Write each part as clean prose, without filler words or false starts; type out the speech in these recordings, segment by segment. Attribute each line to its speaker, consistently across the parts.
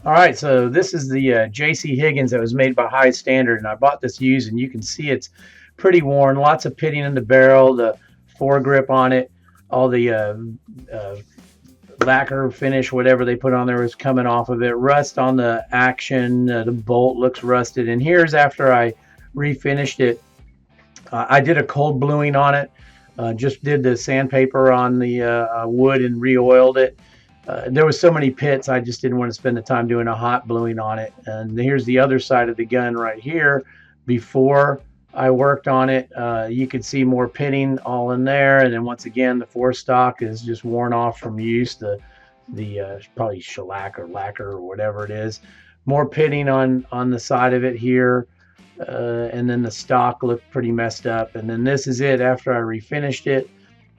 Speaker 1: All right, so this is the JC Higgins that was made by High Standard, and I bought this used, and you can see it's pretty worn. Lots of pitting in the barrel, the foregrip on it, all the uh, lacquer finish, whatever they put on there, is coming off of it. Rust on the action, the bolt looks rusted. And here's after I refinished it. I did a cold bluing on it. Just did the sandpaper on the wood and re-oiled it. There was so many pits, I just didn't want to spend the time doing a hot bluing on it. And here's the other side of the gun right here. Before I worked on it, you could see more pitting all in there. And then once again, the forestock is just worn off from use. The probably shellac or lacquer or whatever it is. More pitting on the side of it here. And then the stock looked pretty messed up. And then this is it after I refinished it.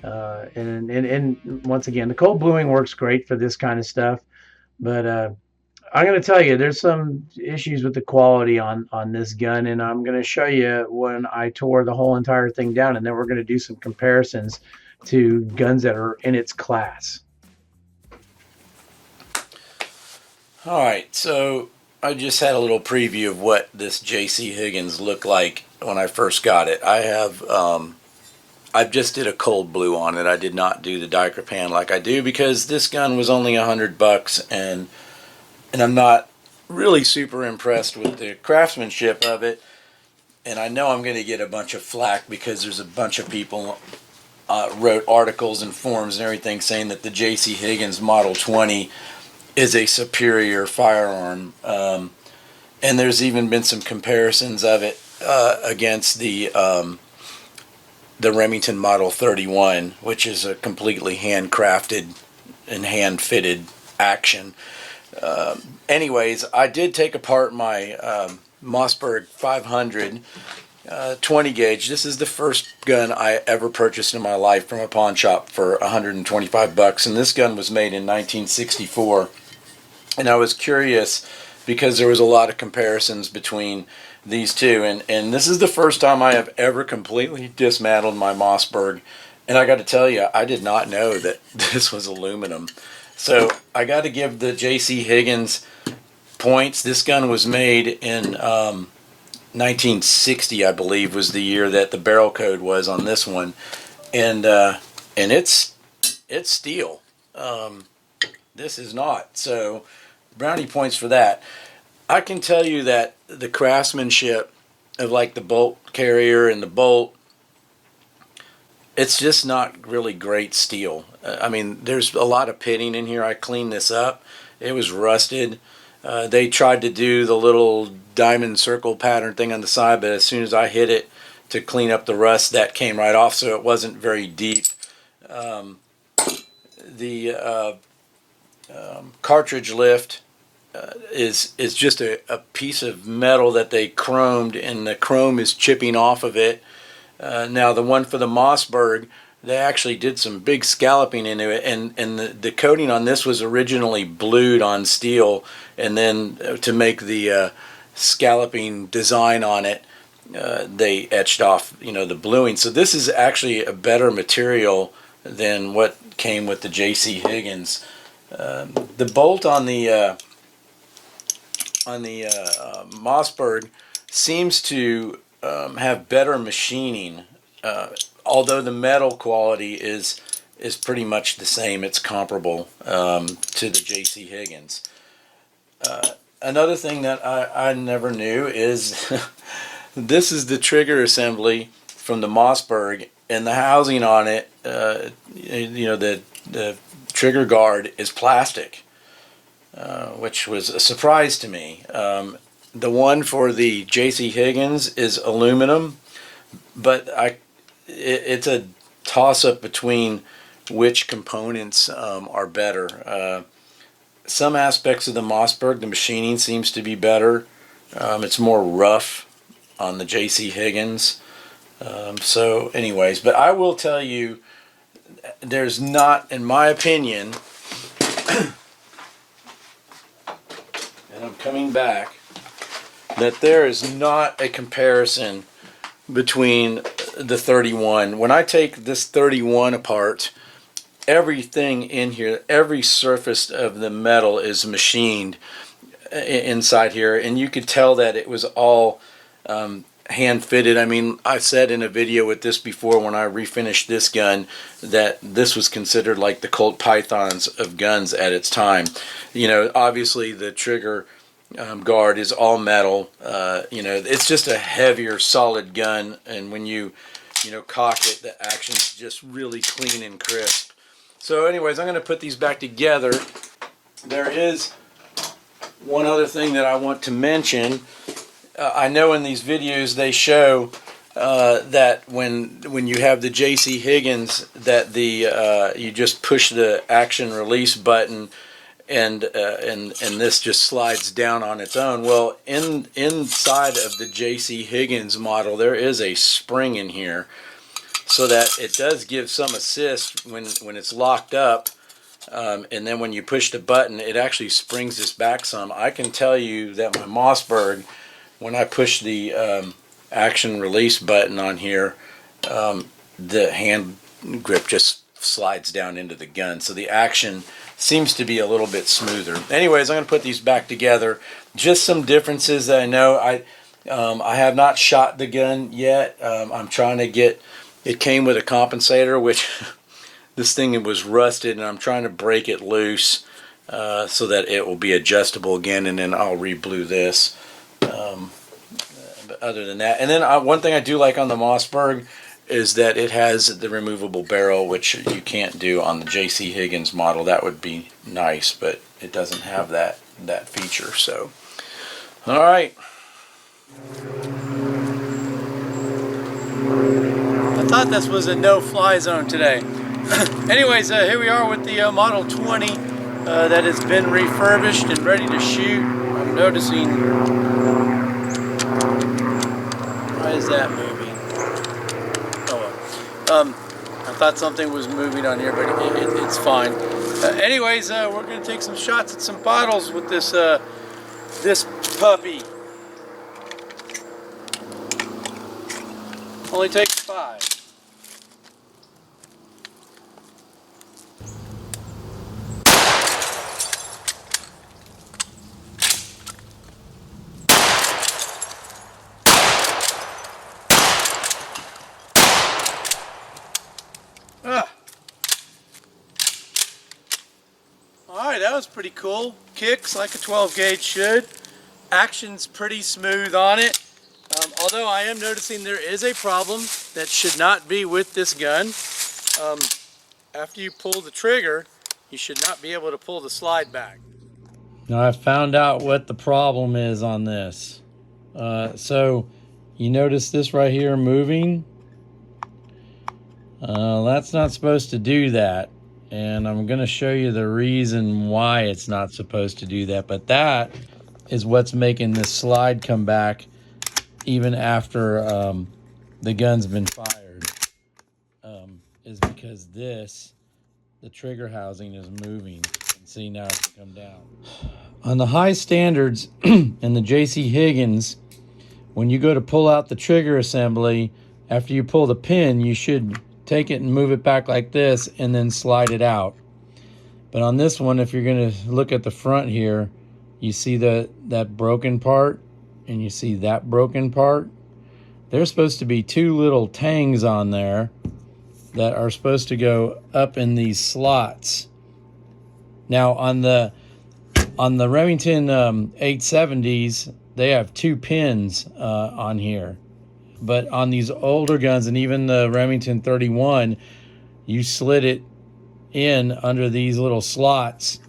Speaker 1: And once again, the cold bluing works great for this kind of stuff. But I'm going to tell you, there's some issues with the quality on this gun, and I'm going to show you when I tore the whole entire thing down, and then we're going to do some comparisons to guns that are in its class.
Speaker 2: All right, so I just had a little preview of what this JC Higgins looked like when I first got it. I just did a cold blue on it. I did not do the diaper pan like I do because this gun was only $100, and I'm not really super impressed with the craftsmanship of it. And I know I'm going to get a bunch of flack because there's a bunch of people wrote articles and forums and everything saying that the JC Higgins Model 20 is a superior firearm. And there's even been some comparisons of it against the Remington Model 31, which is a completely handcrafted and hand-fitted action. Anyways, I did take apart my Mossberg 500 20 gauge. This is the first gun I ever purchased in my life from a pawn shop for $125, and this gun was made in 1964. And I was curious because there was a lot of comparisons between these two, and this is the first time I have ever completely dismantled my Mossberg. And I got to tell you, I did not know that this was aluminum. So I got to give the JC Higgins points. This gun was made in 1960, I believe, was the year that the barrel code was on this one, and it's steel. This is not. So brownie points for that. I can tell you that the craftsmanship of like the bolt carrier and the bolt, it's just not really great steel. I mean, there's a lot of pitting in here. I cleaned this up. It was rusted. They tried to do the little diamond circle pattern thing on the side, but as soon as I hit it to clean up the rust, that came right off, so it wasn't very deep. The cartridge lift is just a piece of metal that they chromed, and the chrome is chipping off of it. Now the one for the Mossberg, they actually did some big scalloping into it, and the coating on this was originally blued on steel, and then to make the scalloping design on it, they etched off, the bluing. So this is actually a better material than what came with the JC Higgins. The bolt on the Mossberg seems to have better machining, although the metal quality is pretty much the same. It's comparable to the JC Higgins. Another thing that I never knew is this is the trigger assembly from the Mossberg, and the housing on it, the trigger guard is plastic, which was a surprise to me. The one for the JC Higgins is aluminum, but it's a toss-up between which components are better. Some aspects of the Mossberg, the machining seems to be better. It's more rough on the JC Higgins. So anyways, but I will tell you, there's not, in my opinion, and I'm coming back, that there is not a comparison between the 31. When I take this 31 apart, everything in here, every surface of the metal is machined. inside here, and you could tell that it was all hand fitted. I mean, I said in a video with this before when I refinished this gun that this was considered like the Colt Pythons of guns at its time. You know, obviously the trigger guard is all metal. You know, it's just a heavier, solid gun, and when you cock it, the action's just really clean and crisp. So anyways, I'm going to put these back together. There is one other thing that I want to mention. I know in these videos they show that when you have the JC Higgins, that you just push the action release button and this just slides down on its own. Well, inside of the JC Higgins model, there is a spring in here, so that it does give some assist when it's locked up. And then when you push the button, it actually springs this back some. I can tell you that my Mossberg, when I push the action release button on here, the hand grip just slides down into the gun. So the action seems to be a little bit smoother. Anyways, I'm going to put these back together. Just some differences that I know. I have not shot the gun yet. I'm trying to get, it came with a compensator, which this thing was rusted, and I'm trying to break it loose so that it will be adjustable again, and then I'll re-blue this. But other than that, and then one thing I do like on the Mossberg is that it has the removable barrel, which you can't do on the JC Higgins model. That would be nice, but it doesn't have that feature. So, all right. I thought this was a no-fly zone today. Anyways, here we are with the Model 20 that has been refurbished and ready to shoot. I'm noticing. Why is that moving? I thought something was moving on here, but it's fine. Anyways, we're going to take some shots at some bottles with this this puppy. Only takes 5. Alright, that was pretty cool. Kicks like a 12 gauge should. Action's pretty smooth on it. Although I am noticing there is a problem that should not be with this gun. After you pull the trigger, you should not be able to pull the slide back. Now I found out what the problem is on this. So you notice this right here moving? That's not supposed to do that. And I'm going to show you the reason why it's not supposed to do that. But that is what's making this slide come back even after the gun's been fired. Is because the trigger housing is moving. And see, now it's come down. On the high standards in the JC Higgins, when you go to pull out the trigger assembly, after you pull the pin, you should take it and move it back like this and then slide it out. But on this one, if you're going to look at the front here, you see that broken part and you see that broken part. There's supposed to be 2 little tangs on there that are supposed to go up in these slots. Now on the Remington 870s, they have 2 pins on here. But on these older guns, and even the Remington 31, you slid it in under these little slots,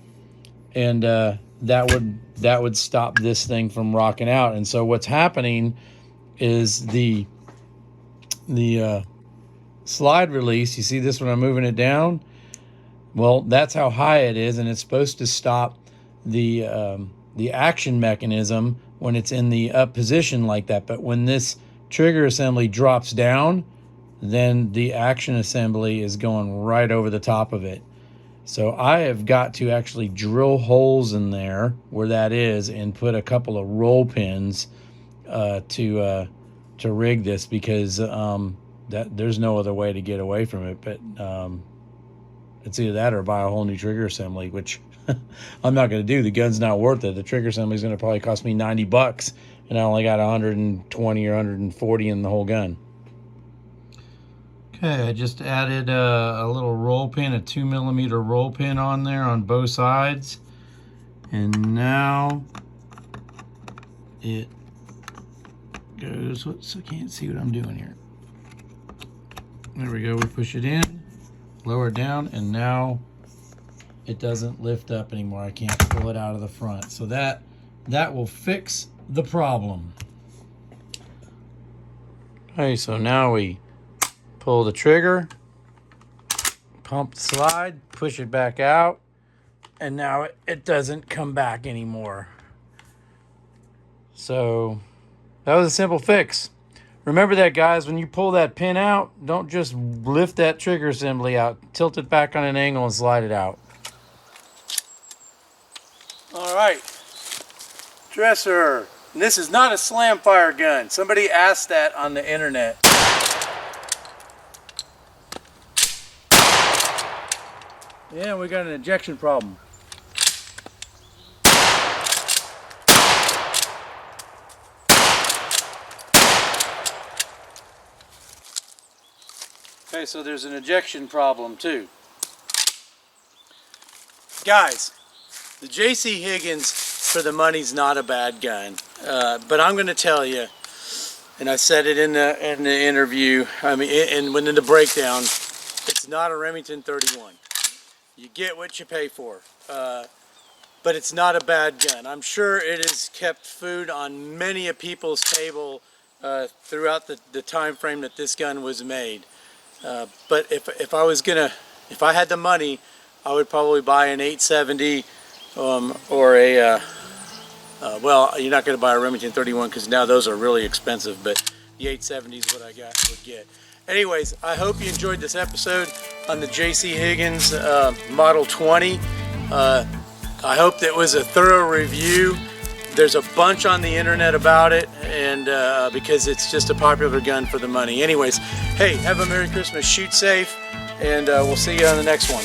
Speaker 2: and that would stop this thing from rocking out. And so what's happening is the slide release. You see this when I'm moving it down? Well, that's how high it is, and it's supposed to stop the action mechanism when it's in the up position like that. But when this trigger assembly drops down, then the action assembly is going right over the top of it. So I have got to actually drill holes in there where that is and put a couple of roll pins to rig this, because that there's no other way to get away from it. But
Speaker 1: It's either that or buy a whole new trigger assembly, which I'm not going to do. The gun's not worth it. The trigger assembly is going to probably cost me $90, and I only got 120 or 140 in the whole gun. Okay, I just added a little roll pin, a 2mm roll pin on there on both sides. And now it goes, whoops, I can't see what I'm doing here. There we go, we push it in, lower it down, and now it doesn't lift up anymore. I can't pull it out of the front. So that will fix the problem. Okay, so now we pull the trigger, pump the slide, push it back out, and now it doesn't come back anymore. So that was a simple fix. Remember that, guys, when you pull that pin out, don't just lift that trigger assembly out. Tilt it back on an angle and slide it out. All right, dresser. And this is not a slam fire gun. Somebody asked that on the internet. Yeah, we got an ejection problem. Okay, so there's an ejection problem too. Guys, the JC Higgins for the money's not a bad gun, but I'm going to tell you, and I said it in the interview. I mean, and in the breakdown, it's not a Remington 31. You get what you pay for, but it's not a bad gun. I'm sure it has kept food on many a people's table throughout the time frame that this gun was made. But if I had the money, I would probably buy an 870 or a well, you're not going to buy a Remington 31 because now those are really expensive, but the 870 is what I would get. Anyways, I hope you enjoyed this episode on the JC Higgins Model 20. I hope that was a thorough review. There's a bunch on the internet about it, and because it's just a popular gun for the money. Anyways, hey, have a Merry Christmas, shoot safe, and we'll see you on the next one.